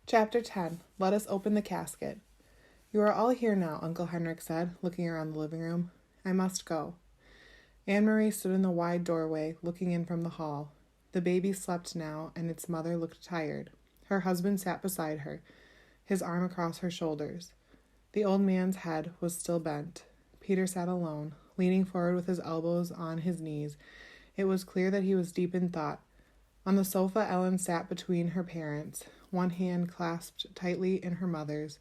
Chapter 10. Let us open the casket. You are all here now, Uncle Henrik said, looking around the living room. I must go. Anne-Marie stood in the wide doorway, looking in from the hall. The baby slept now, and its mother looked tired. Her husband sat beside her, his arm across her shoulders. The old man's head was still bent. Peter sat alone, leaning forward with his elbows on his knees. It was clear that he was deep in thought. On the sofa, Ellen sat between her parents, one hand clasped tightly in her mother's.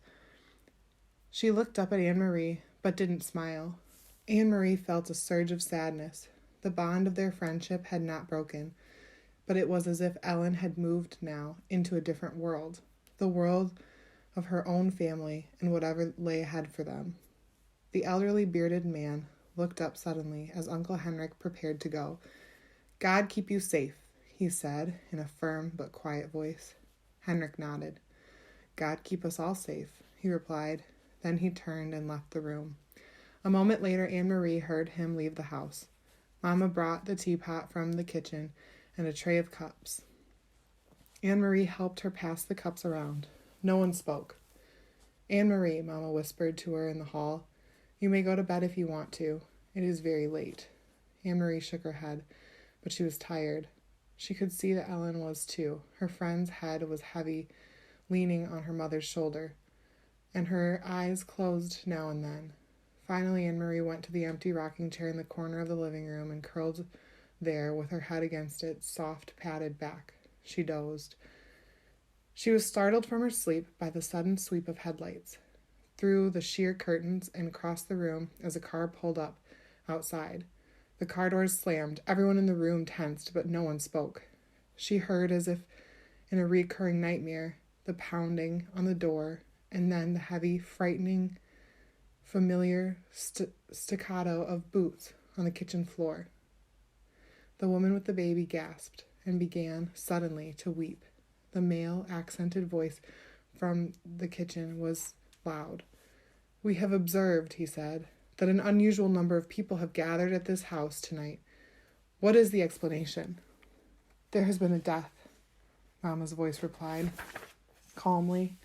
She looked up at Anne-Marie, but didn't smile. Anne-Marie felt a surge of sadness. The bond of their friendship had not broken, but it was as if Ellen had moved now into a different world, the world of her own family and whatever lay ahead for them. The elderly bearded man looked up suddenly as Uncle Henrik prepared to go. God keep you safe, he said in a firm but quiet voice. Henrik nodded. God keep us all safe, he replied. Then he turned and left the room. A moment later, Anne-Marie heard him leave the house. Mama brought the teapot from the kitchen and a tray of cups. Anne-Marie helped her pass the cups around. No one spoke. Anne-Marie, Mama whispered to her in the hall, you may go to bed if you want to. It is very late. Anne-Marie shook her head, but she was tired. She could see that Ellen was too. Her friend's head was heavy, leaning on her mother's shoulder, and her eyes closed now and then. Finally, Anne-Marie went to the empty rocking chair in the corner of the living room and curled there with her head against its soft, padded back. She dozed. She was startled from her sleep by the sudden sweep of headlights through the sheer curtains and across the room as a car pulled up outside. The car doors slammed. Everyone in the room tensed, but no one spoke. She heard, as if in a recurring nightmare, the pounding on the door, and then the heavy, frightening, familiar staccato of boots on the kitchen floor. The woman with the baby gasped and began suddenly to weep. The male, accented voice from the kitchen was loud. We have observed, he said, that an unusual number of people have gathered at this house tonight. What is the explanation? There has been a death, Mama's voice replied, calmly.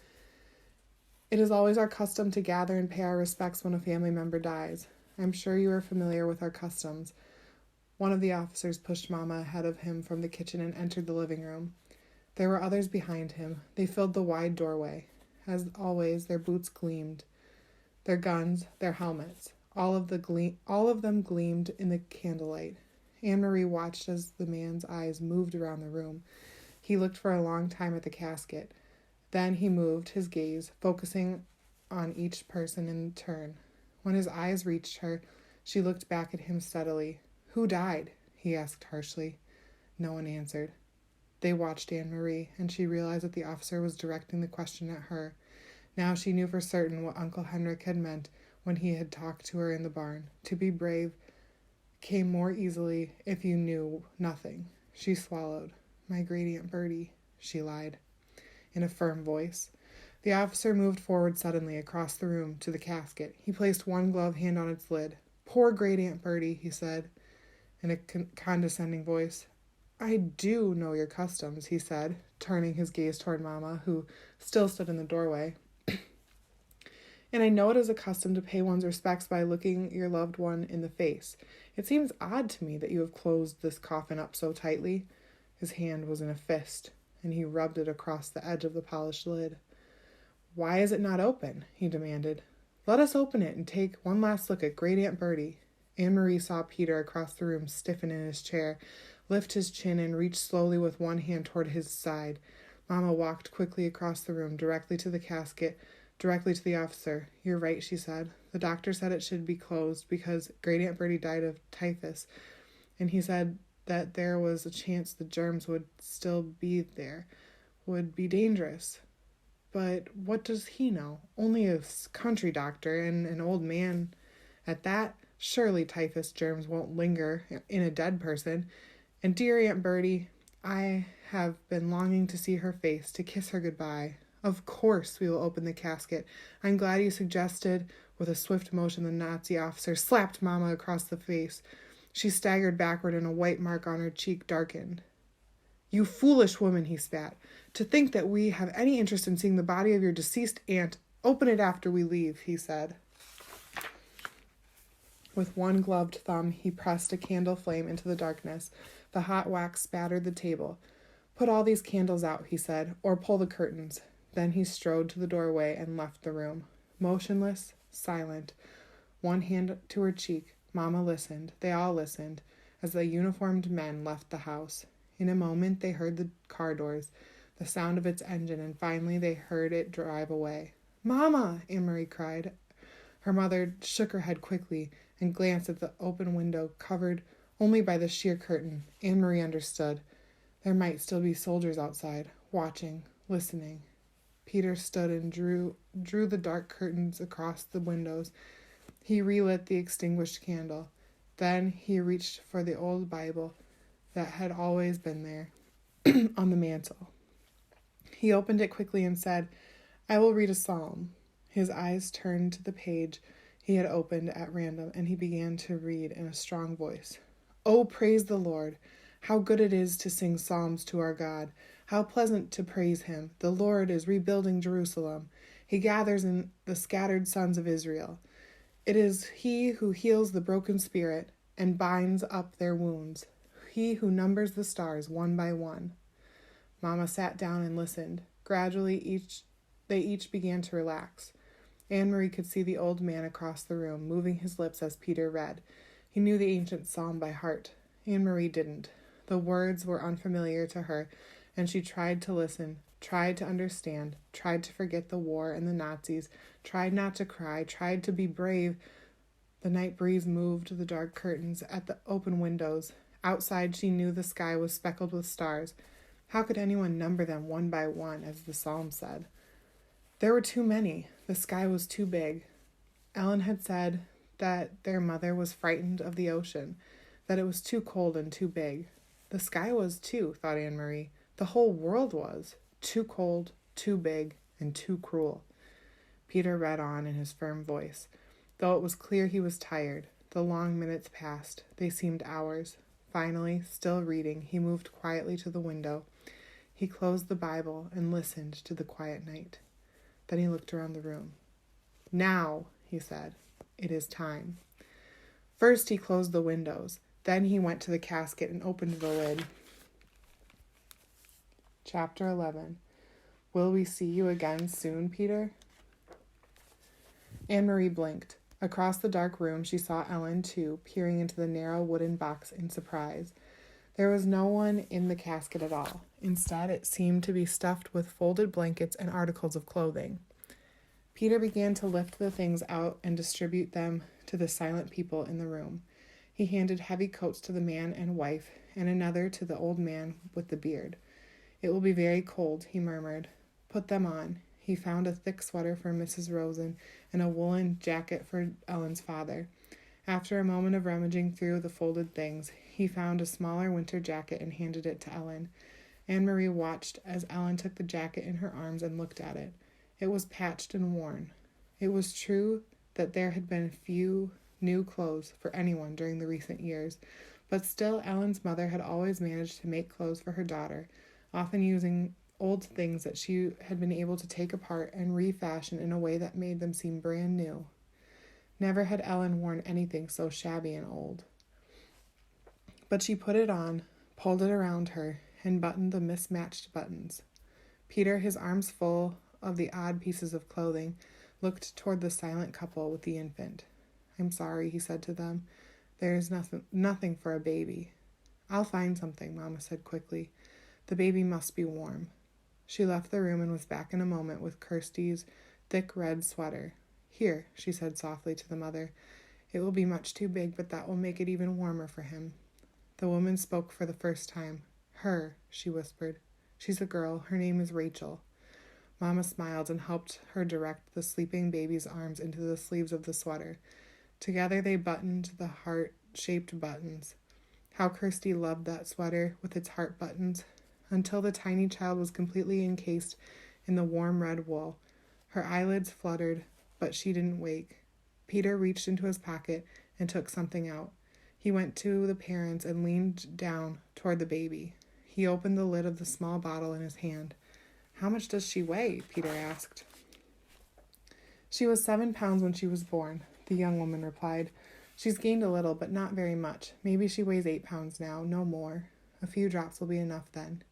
It is always our custom to gather and pay our respects when a family member dies. I'm sure you are familiar with our customs. One of the officers pushed Mama ahead of him from the kitchen and entered the living room. There were others behind him. They filled the wide doorway. As always, their boots gleamed. Their guns, their helmets, all of them gleamed in the candlelight. Anne-Marie watched as the man's eyes moved around the room. He looked for a long time at the casket. Then he moved his gaze, focusing on each person in turn. When his eyes reached her, she looked back at him steadily. Who died? He asked harshly. No one answered. They watched Anne-Marie, and she realized that the officer was directing the question at her. Now she knew for certain what Uncle Henrik had meant when he had talked to her in the barn. To be brave came more easily if you knew nothing. She swallowed. My great Aunt Bertie, she lied, in a firm voice. The officer moved forward suddenly across the room to the casket. He placed one gloved hand on its lid. Poor great Aunt Bertie, he said, in a condescending voice. I do know your customs, he said, turning his gaze toward Mama, who still stood in the doorway. And I know it is a custom to pay one's respects by looking your loved one in the face. It seems odd to me that you have closed this coffin up so tightly. His hand was in a fist, and he rubbed it across the edge of the polished lid. Why is it not open? He demanded. Let us open it and take one last look at great Aunt Bertie. Anne-Marie saw Peter across the room stiffen in his chair, lift his chin and reach slowly with one hand toward his side. Mama walked quickly across the room, directly to the casket, directly to the officer. You're right, she said. The doctor said it should be closed because great Aunt Bertie died of typhus, and he said that there was a chance the germs would still be there, would be dangerous. But what does he know? Only a country doctor and an old man at that. Surely typhus germs won't linger in a dead person. And dear Aunt Bertie, I have been longing to see her face, to kiss her goodbye. Of course we will open the casket. I'm glad you suggested. With a swift motion, the Nazi officer slapped Mama across the face. She staggered backward and a white mark on her cheek darkened. "You foolish woman," he spat. "To think that we have any interest in seeing the body of your deceased aunt. Open it after we leave," he said. With one gloved thumb, he pressed a candle flame into the darkness. The hot wax spattered the table. "Put all these candles out," he said, "or pull the curtains." Then he strode to the doorway and left the room. Motionless, silent, one hand to her cheek, Mama listened. They all listened as the uniformed men left the house. In a moment, they heard the car doors, the sound of its engine, and finally they heard it drive away. "Mama!" Anne-Marie cried. Her mother shook her head quickly and glanced at the open window, covered only by the sheer curtain. Anne-Marie understood. There might still be soldiers outside, watching, listening. Peter stood and drew the dark curtains across the windows. He relit the extinguished candle. Then he reached for the old Bible that had always been there on the mantel. He opened it quickly and said, "I will read a psalm." His eyes turned to the page he had opened at random, and he began to read in a strong voice. "Oh, praise the Lord! How good it is to sing psalms to our God! How pleasant to praise him! The Lord is rebuilding Jerusalem. He gathers in the scattered sons of Israel. It is he who heals the broken spirit and binds up their wounds. He who numbers the stars one by one." Mama sat down and listened. Gradually, they each began to relax. Anne-Marie could see the old man across the room, moving his lips as Peter read. He knew the ancient psalm by heart. Anne-Marie didn't. The words were unfamiliar to her, and she tried to listen, tried to understand, tried to forget the war and the Nazis, tried not to cry, tried to be brave. The night breeze moved the dark curtains at the open windows. Outside, she knew the sky was speckled with stars. How could anyone number them one by one, as the psalm said? There were too many. The sky was too big. Ellen had said that their mother was frightened of the ocean, that it was too cold and too big. The sky was too, thought Anne-Marie. The whole world was. Too cold, too big, and too cruel. Peter read on in his firm voice. Though it was clear he was tired, the long minutes passed. They seemed hours. Finally, still reading, he moved quietly to the window. He closed the Bible and listened to the quiet night. Then he looked around the room. "Now," he said, "it is time." First he closed the windows. Then he went to the casket and opened the lid. Chapter 11. "Will we see you again soon, Peter?" Anne-Marie blinked. Across the dark room, she saw Ellen, too, peering into the narrow wooden box in surprise. There was no one in the casket at all. Instead, it seemed to be stuffed with folded blankets and articles of clothing. Peter began to lift the things out and distribute them to the silent people in the room. He handed heavy coats to the man and wife, and another to the old man with the beard. "It will be very cold," he murmured. "Put them on." He found a thick sweater for Mrs. Rosen and a woolen jacket for Ellen's father. After a moment of rummaging through the folded things, he found a smaller winter jacket and handed it to Ellen. Anne-Marie watched as Ellen took the jacket in her arms and looked at it. It was patched and worn. It was true that there had been few new clothes for anyone during the recent years, but still Ellen's mother had always managed to make clothes for her daughter, often using old things that she had been able to take apart and refashion in a way that made them seem brand new. Never had Ellen worn anything so shabby and old. But she put it on, pulled it around her, and buttoned the mismatched buttons. Peter, his arms full of the odd pieces of clothing, looked toward the silent couple with the infant. "I'm sorry," he said to them. "There is nothing for a baby." "I'll find something," Mama said quickly. "The baby must be warm." She left the room and was back in a moment with Kirsty's thick red sweater. "Here," she said softly to the mother. "It will be much too big, but that will make it even warmer for him." The woman spoke for the first time. "Her," she whispered. "She's a girl. Her name is Rachel." Mama smiled and helped her direct the sleeping baby's arms into the sleeves of the sweater. Together they buttoned the heart-shaped buttons. How Kirsty loved that sweater with its heart buttons. Until the tiny child was completely encased in the warm red wool. Her eyelids fluttered, but she didn't wake. Peter reached into his pocket and took something out. He went to the parents and leaned down toward the baby. He opened the lid of the small bottle in his hand. "How much does she weigh?" Peter asked. "She was 7 pounds when she was born," the young woman replied. "She's gained a little, but not very much. Maybe she weighs 8 pounds now, no more. A few drops will be enough then.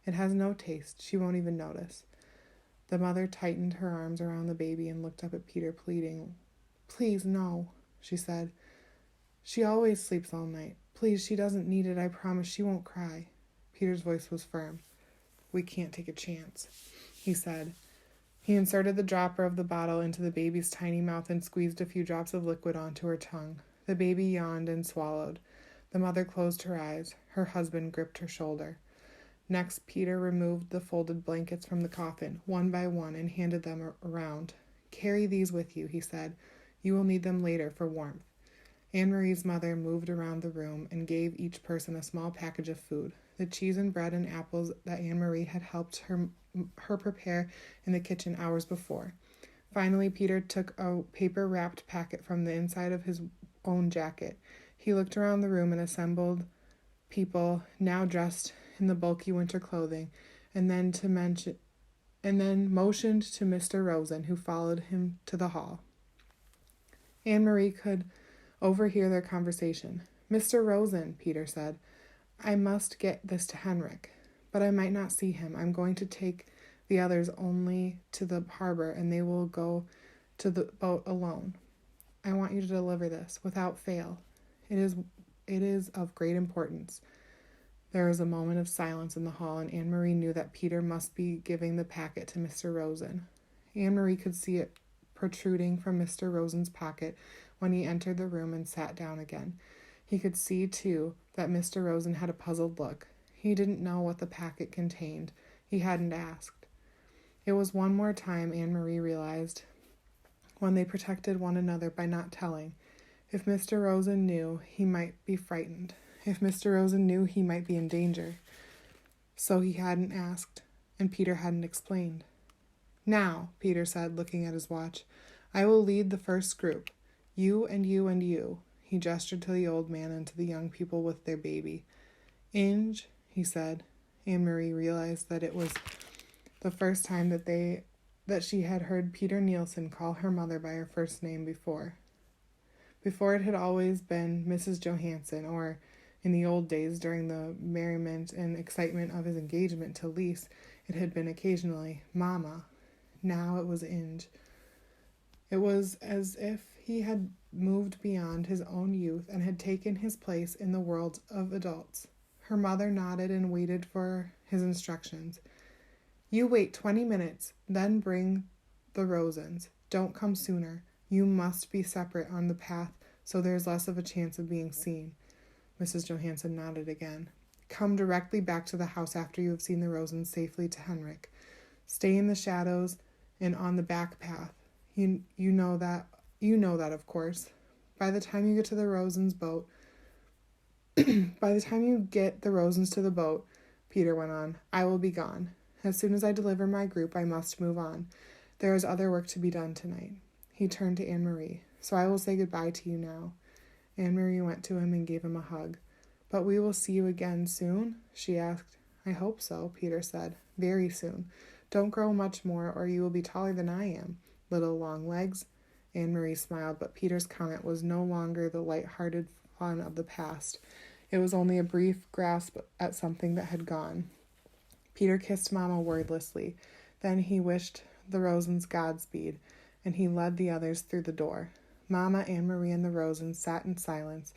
It has no taste. She won't even notice." The mother tightened her arms around the baby and looked up at Peter, pleading. "Please, no," she said. "She always sleeps all night. Please, she doesn't need it. I promise she won't cry." Peter's voice was firm. "We can't take a chance," he said. He inserted the dropper of the bottle into the baby's tiny mouth and squeezed a few drops of liquid onto her tongue. The baby yawned and swallowed. The mother closed her eyes. Her husband gripped her shoulder. Next, Peter removed the folded blankets from the coffin, one by one, and handed them around. "Carry these with you," he said. "You will need them later for warmth." Anne-Marie's mother moved around the room and gave each person a small package of food. The cheese and bread and apples that Anne-Marie had helped her prepare in the kitchen hours before. Finally, Peter took a paper-wrapped packet from the inside of his own jacket. He looked around the room and assembled people now dressed in the bulky winter clothing, and then motioned to Mr. Rosen, who followed him to the hall. Anne-Marie could overhear their conversation. "Mr. Rosen," Peter said, "I must get this to Henrik, but I might not see him. I'm going to take the others only to the harbor, and they will go to the boat alone. I want you to deliver this without fail. It is of great importance." There was a moment of silence in the hall, and Anne-Marie knew that Peter must be giving the packet to Mr. Rosen. Anne-Marie could see it protruding from Mr. Rosen's pocket when he entered the room and sat down again. He could see, too, that Mr. Rosen had a puzzled look. He didn't know what the packet contained. He hadn't asked. It was one more time, Anne-Marie realized, when they protected one another by not telling. If Mr. Rosen knew, he might be frightened. If Mr. Rosen knew, he might be in danger. So he hadn't asked, and Peter hadn't explained. "Now," Peter said, looking at his watch, "I will lead the first group. You and you and you." He gestured to the old man and to the young people with their baby. "Inge," he said. Anne-Marie realized that it was the first time that she had heard Peter Nielsen call her mother by her first name before. Before, it had always been Mrs. Johansson, or, in the old days, during the merriment and excitement of his engagement to Lise, it had been occasionally Mama. Now it was Inge. It was as if he had moved beyond his own youth and had taken his place in the world of adults. Her mother nodded and waited for his instructions. "You wait 20 minutes, then bring the Rosens. Don't come sooner. You must be separate on the path so there's less of a chance of being seen." Mrs. Johansson nodded again. "Come directly back to the house after you have seen the Rosens safely to Henrik. Stay in the shadows and on the back path. You know that, of course. By the time you get the Rosens to the boat, Peter went on, "I will be gone. As soon as I deliver my group, I must move on. There is other work to be done tonight." He turned to Anne-Marie. "So I will say goodbye to you now." Anne-Marie went to him and gave him a hug. "But we will see you again soon?" she asked. "I hope so," Peter said. "Very soon. Don't grow much more, or you will be taller than I am. Little long legs." Anne-Marie smiled, but Peter's comment was no longer the light-hearted fun of the past. It was only a brief grasp at something that had gone. Peter kissed Mama wordlessly. Then he wished the Rosens Godspeed, and he led the others through the door. Mama, Anne-Marie, and the Rosens sat in silence.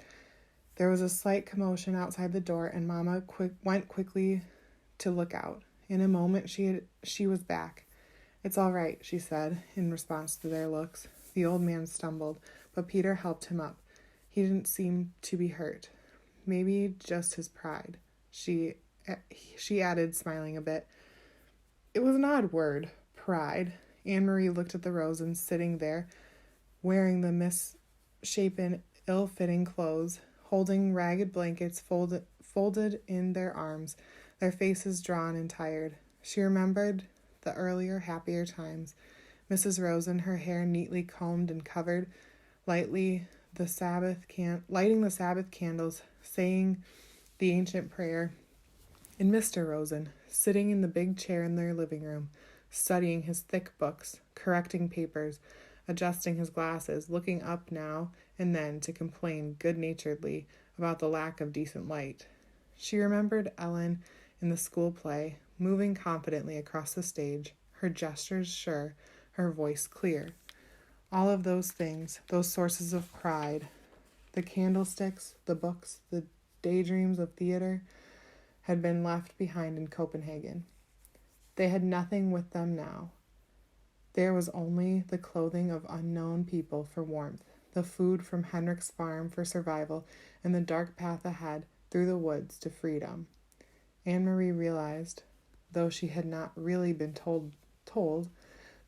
There was a slight commotion outside the door, and Mama went quickly to look out. In a moment, she was back. "It's all right," she said, in response to their looks. The old man stumbled, but Peter helped him up. He didn't seem to be hurt. Maybe just his pride, she added, smiling a bit. It was an odd word, pride. Anne-Marie looked at the Rosens sitting there, wearing the misshapen, ill-fitting clothes, holding ragged blankets folded in their arms, their faces drawn and tired. She remembered the earlier, happier times. Mrs. Rosen, her hair neatly combed and covered, lighting the Sabbath candles, saying the ancient prayer, And Mr. Rosen, sitting in the big chair in their living room, studying his thick books, correcting papers, adjusting his glasses, looking up now and then to complain good-naturedly about the lack of decent light. She remembered Ellen in the school play, moving confidently across the stage, her gestures sure, her voice clear. All of those things, those sources of pride, the candlesticks, the books, the daydreams of theater, had been left behind in Copenhagen. They had nothing with them now. There was only the clothing of unknown people for warmth, the food from Henrik's farm for survival, and the dark path ahead through the woods to freedom. Anne-Marie realized, though she had not really been told,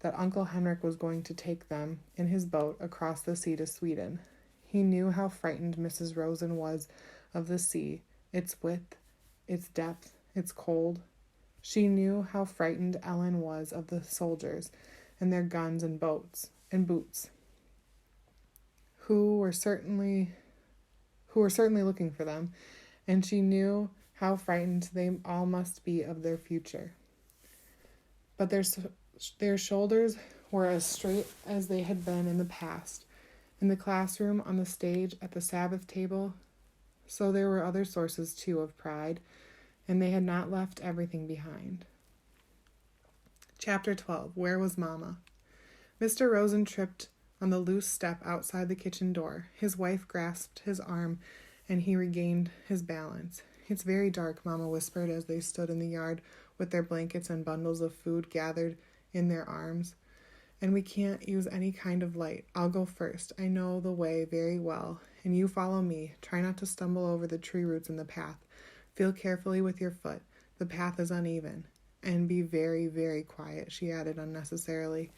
that Uncle Henrik was going to take them in his boat across the sea to Sweden. He knew how frightened Mrs. Rosen was of the sea, its width, its depth, its cold. She knew how frightened Ellen was of the soldiers and their guns and boats and boots, who were certainly looking for them, and she knew how frightened they all must be of their future. But their shoulders were as straight as they had been in the past, in the classroom, on the stage, at the Sabbath table. So there were other sources, too, of pride, and they had not left everything behind. Chapter 12. Where was Mama? Mr. Rosen tripped on the loose step outside the kitchen door. His wife grasped his arm, and he regained his balance. "It's very dark," Mama whispered as they stood in the yard with their blankets and bundles of food gathered in their arms. "And we can't use any kind of light. I'll go first. I know the way very well, and you follow me. Try not to stumble over the tree roots in the path. Feel carefully with your foot. The path is uneven. And be very, very quiet," she added unnecessarily.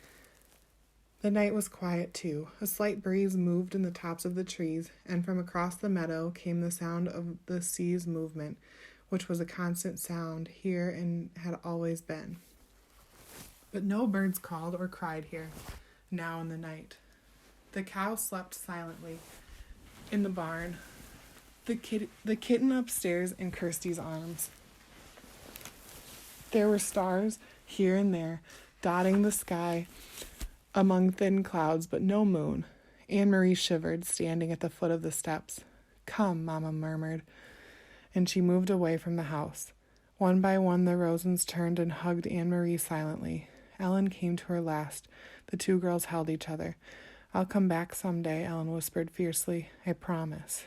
The night was quiet, too. A slight breeze moved in the tops of the trees, and from across the meadow came the sound of the sea's movement, which was a constant sound here and had always been. But no birds called or cried here, now in the night. The cow slept silently in the barn, the kitten upstairs in Kirsty's arms. There were stars here and there, dotting the sky among thin clouds, but no moon. Anne-Marie shivered, standing at the foot of the steps. "Come," Mama murmured, and she moved away from the house. One by one the Rosens turned and hugged Anne-Marie silently. Ellen came to her last. The two girls held each other. "I'll come back someday," Ellen whispered fiercely. "I promise."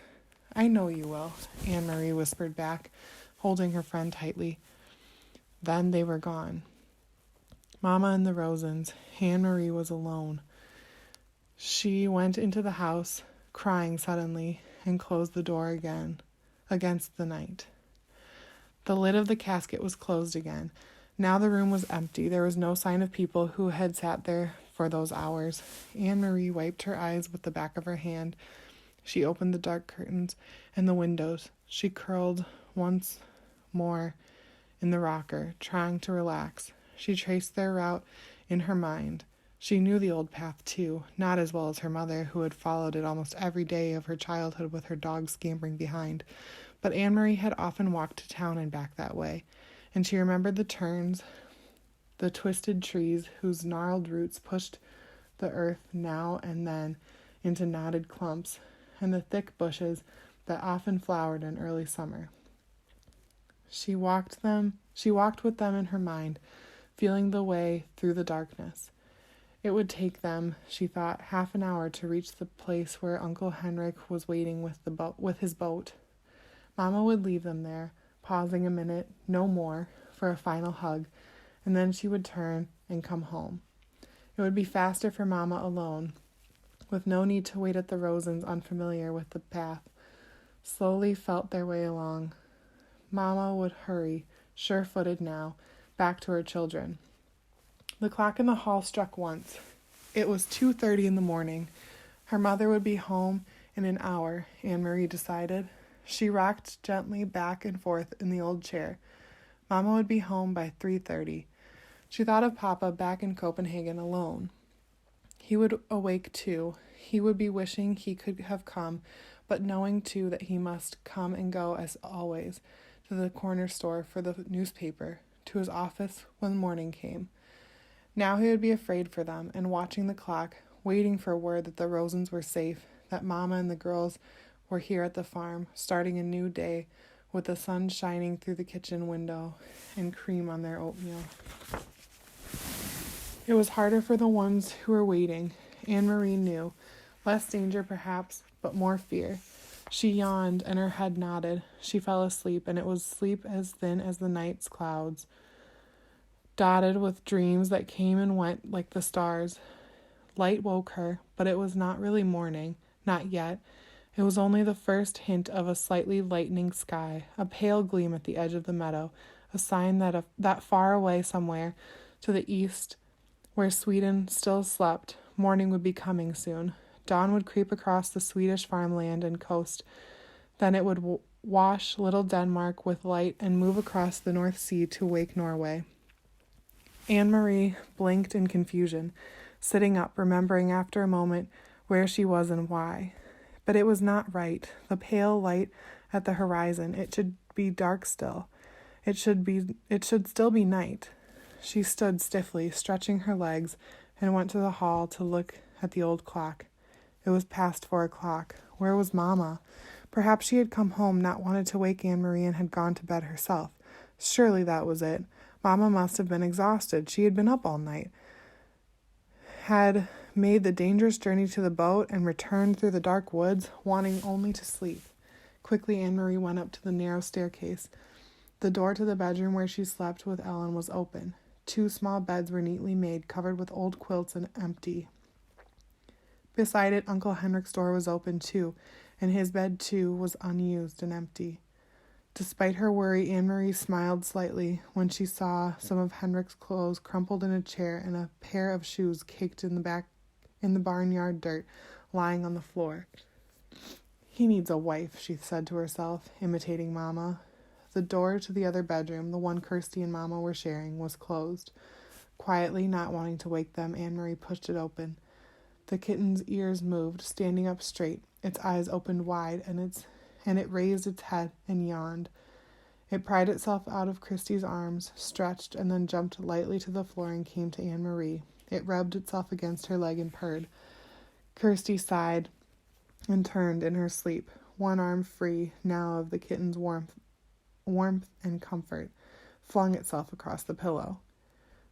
"I know you will," Anne-Marie whispered back, holding her friend tightly. Then they were gone. Mama and the Rosens. Anne-Marie was alone. She went into the house, crying suddenly, and closed the door again, against the night. The lid of the casket was closed again. Now the room was empty. There was no sign of people who had sat there for those hours. Anne-Marie wiped her eyes with the back of her hand. She opened the dark curtains and the windows. She curled once more in the rocker, trying to relax. She traced their route in her mind. She knew the old path, too, not as well as her mother, who had followed it almost every day of her childhood with her dog scampering behind. But Anne-Marie had often walked to town and back that way, and she remembered the turns, the twisted trees whose gnarled roots pushed the earth now and then into knotted clumps, and the thick bushes that often flowered in early summer. She walked with them in her mind, feeling the way through the darkness. It would take them, she thought, half an hour to reach the place where Uncle Henrik was waiting with his boat. Mama would leave them there, pausing a minute, no more, for a final hug, and then she would turn and come home. It would be faster for Mama alone, with no need to wait at the Rosens unfamiliar with the path. Slowly felt their way along. Mama would hurry, sure-footed now, back to her children. The clock in the hall struck once. It was 2:30 in the morning. Her mother would be home in an hour, Anne-Marie decided. She rocked gently back and forth in the old chair. Mama would be home by 3:30. She thought of Papa back in Copenhagen alone. He would awake too. He would be wishing he could have come, but knowing too that he must come and go as always, to the corner store for the newspaper, to his office when morning came. Now he would be afraid for them, and watching the clock, waiting for word that the Rosens were safe, that Mama and the girls were here at the farm, starting a new day with the sun shining through the kitchen window and cream on their oatmeal. It was harder for the ones who were waiting. Anne-Marie knew. Less danger, perhaps, but more fear. She yawned, and her head nodded. She fell asleep, and it was sleep as thin as the night's clouds, dotted with dreams that came and went like the stars. Light woke her, but it was not really morning, not yet. It was only the first hint of a slightly lightening sky, a pale gleam at the edge of the meadow, a sign that far away somewhere to the east, where Sweden still slept, morning would be coming soon. Dawn would creep across the Swedish farmland and coast. Then it would wash little Denmark with light and move across the North Sea to wake Norway. Anne-Marie blinked in confusion, sitting up, remembering after a moment where she was and why. But it was not right. The pale light at the horizon, it should be dark still. It should still be night. She stood stiffly, stretching her legs, and went to the hall to look at the old clock. It was past 4 o'clock. Where was Mama? Perhaps she had come home, not wanted to wake Anne-Marie, and had gone to bed herself. Surely that was it. Mama must have been exhausted. She had been up all night, had made the dangerous journey to the boat, and returned through the dark woods, wanting only to sleep. Quickly, Anne-Marie went up to the narrow staircase. The door to the bedroom where she slept with Ellen was open. 2 small beds were neatly made, covered with old quilts, and empty. Beside it, Uncle Henrik's door was open too, and his bed too was unused and empty. Despite her worry, Anne-Marie smiled slightly when she saw some of Henrik's clothes crumpled in a chair and a pair of shoes caked in the barnyard dirt lying on the floor. He needs a wife, she said to herself, imitating Mama. The door to the other bedroom, the one Kirsty and Mama were sharing, was closed. Quietly, not wanting to wake them, Anne-Marie pushed it open. The kitten's ears moved, standing up straight. Its eyes opened wide, and it raised its head and yawned. It pried itself out of Kirsty's arms, stretched, and then jumped lightly to the floor and came to Anne-Marie. It rubbed itself against her leg and purred. Kirsty sighed and turned in her sleep, one arm free now of the kitten's warmth and comfort, flung itself across the pillow.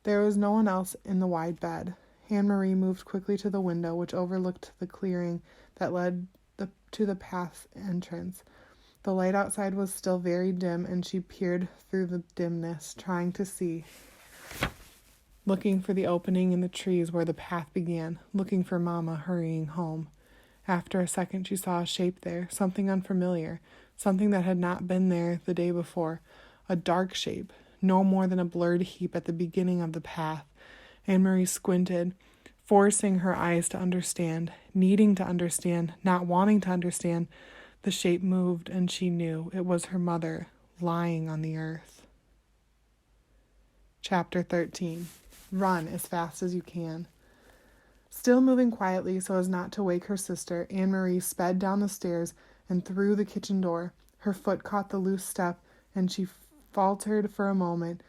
There was no one else in the wide bed. Anne-Marie moved quickly to the window, which overlooked the clearing that led to the path's entrance. The light outside was still very dim, and she peered through the dimness, trying to see, looking for the opening in the trees where the path began, looking for Mama hurrying home. After a second, she saw a shape there, something unfamiliar, something that had not been there the day before, a dark shape, no more than a blurred heap at the beginning of the path. Anne-Marie squinted, forcing her eyes to understand, needing to understand, not wanting to understand. The shape moved, and she knew it was her mother, lying on the earth. Chapter 13. Run as fast as you can. Still moving quietly so as not to wake her sister, Anne-Marie sped down the stairs and through the kitchen door. Her foot caught the loose step, and she faltered for a moment,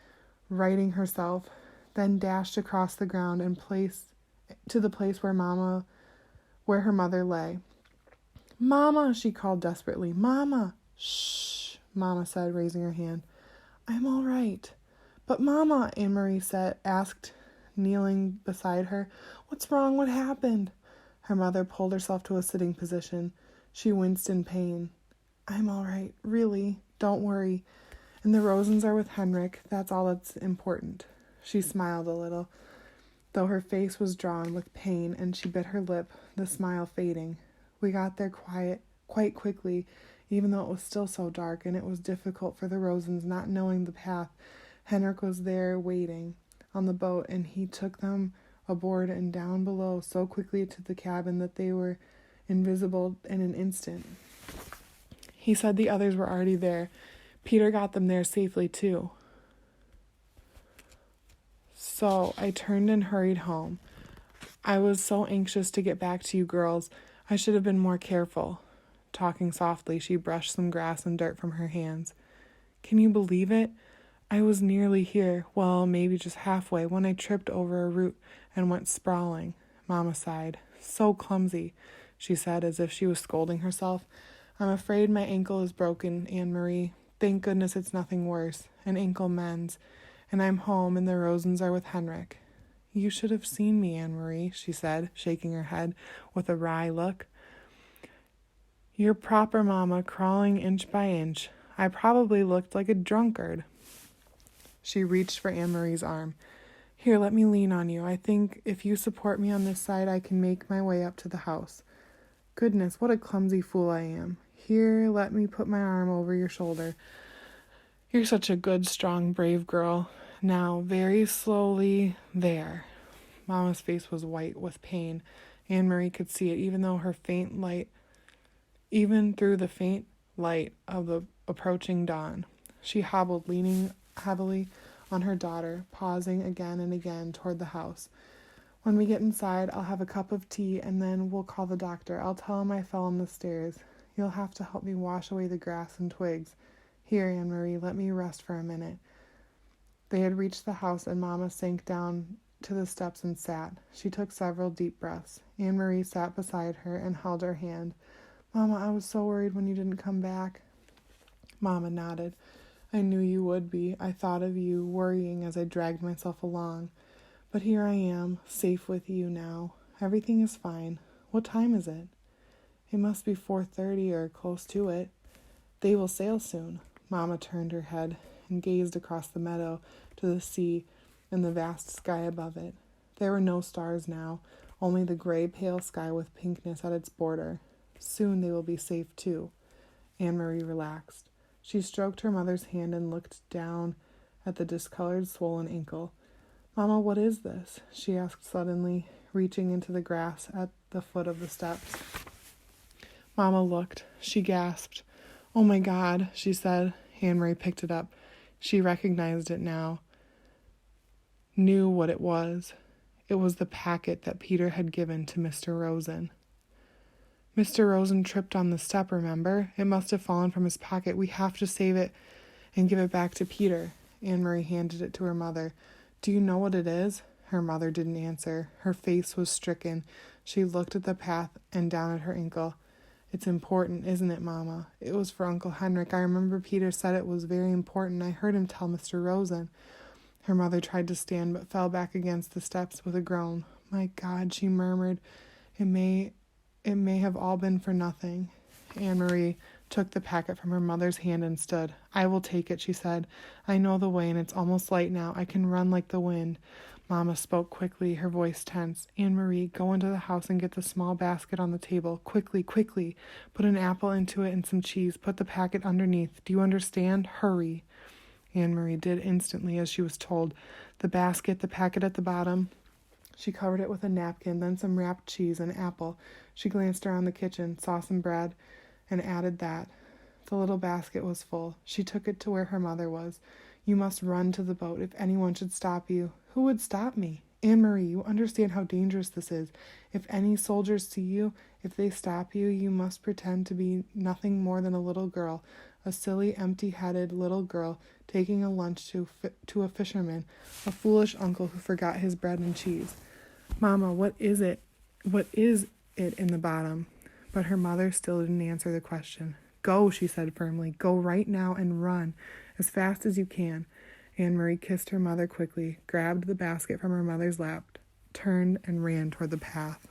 righting herself, then dashed across the ground and to the place where her mother lay. "Mama," she called desperately. "Mama." "Shh," Mama said, raising her hand. "I'm all right." "But Mama," Anne-Marie asked, kneeling beside her. "What's wrong? What happened?" Her mother pulled herself to a sitting position. She winced in pain. "I'm all right, really. Don't worry. And the Rosens are with Henrik. That's all that's important." She smiled a little, though her face was drawn with pain, and she bit her lip, the smile fading. "We got there quite quickly, even though it was still so dark, and it was difficult for the Rosens, not knowing the path. Henrik was there waiting on the boat, and he took them aboard and down below so quickly to the cabin that they were invisible in an instant. He said the others were already there. Peter got them there safely, too. So I turned and hurried home. I was so anxious to get back to you girls. I should have been more careful." Talking softly, she brushed some grass and dirt from her hands. Can you believe it? I was nearly here, well, maybe just halfway, when I tripped over a root and went sprawling. Mama sighed. So clumsy, she said, as if she was scolding herself. I'm afraid my ankle is broken, Anne-Marie. Thank goodness it's nothing worse. An ankle mends. And I'm home, and the Rosens are with Henrik. You should have seen me, Anne-Marie, she said, shaking her head with a wry look. Your proper mamma, crawling inch by inch. I probably looked like a drunkard. She reached for Anne-Marie's arm. Here, let me lean on you. I think if you support me on this side, I can make my way up to the house. Goodness, what a clumsy fool I am. Here, let me put my arm over your shoulder. You're such a good, strong, brave girl. Now, very slowly, there. Mama's face was white with pain. Anne-Marie could see it, even through the faint light of the approaching dawn. She hobbled, leaning heavily on her daughter, pausing again and again toward the house. When we get inside, I'll have a cup of tea, and then we'll call the doctor. I'll tell him I fell on the stairs. You'll have to help me wash away the grass and twigs. Here, Anne-Marie, let me rest for a minute. They had reached the house, and Mama sank down to the steps and sat. She took several deep breaths. Anne-Marie sat beside her and held her hand. Mama, I was so worried when you didn't come back. Mama nodded. I knew you would be. I thought of you, worrying as I dragged myself along. But here I am, safe with you now. Everything is fine. What time is it? It must be 4:30 or close to it. They will sail soon. Mama turned her head and gazed across the meadow to the sea and the vast sky above it. There were no stars now, only the gray pale sky with pinkness at its border. Soon they will be safe too. Anne-Marie relaxed. She stroked her mother's hand and looked down at the discolored, swollen ankle. Mama, what is this? She asked suddenly, reaching into the grass at the foot of the steps. Mama looked. She gasped. Oh my God, she said. Anne-Marie picked it up. She recognized it now. Knew what it was. It was the packet that Peter had given to Mr. Rosen. Mr. Rosen tripped on the step, remember? It must have fallen from his pocket. We have to save it and give it back to Peter. Anne-Marie handed it to her mother. Do you know what it is? Her mother didn't answer. Her face was stricken. She looked at the path and down at her ankle. It's important, isn't it, Mama? It was for Uncle Henrik. I remember Peter said it was very important. I heard him tell Mr. Rosen. Her mother tried to stand but fell back against the steps with a groan. My God, she murmured. It may have all been for nothing. Anne-Marie took the packet from her mother's hand and stood. I will take it, she said. I know the way, and it's almost light now. I can run like the wind. Mama spoke quickly, her voice tense. Anne-Marie, go into the house and get the small basket on the table. Quickly, quickly. Put an apple into it and some cheese. Put the packet underneath. Do you understand? Hurry. Anne-Marie did instantly as she was told. The basket, the packet at the bottom. She covered it with a napkin, then some wrapped cheese and apple. She glanced around the kitchen, saw some bread, and added that. The little basket was full. She took it to where her mother was. You must run to the boat if anyone should stop you. Who would stop me? Anne-Marie, you understand how dangerous this is. If any soldiers see you, if they stop you, you must pretend to be nothing more than a little girl, a silly, empty-headed little girl taking a lunch to a fisherman, a foolish uncle who forgot his bread and cheese. Mama, what is it? What is it in the bottom? But her mother still didn't answer the question. Go, she said firmly. Go right now and run, as fast as you can. Anne-Marie kissed her mother quickly, grabbed the basket from her mother's lap, turned and ran toward the path.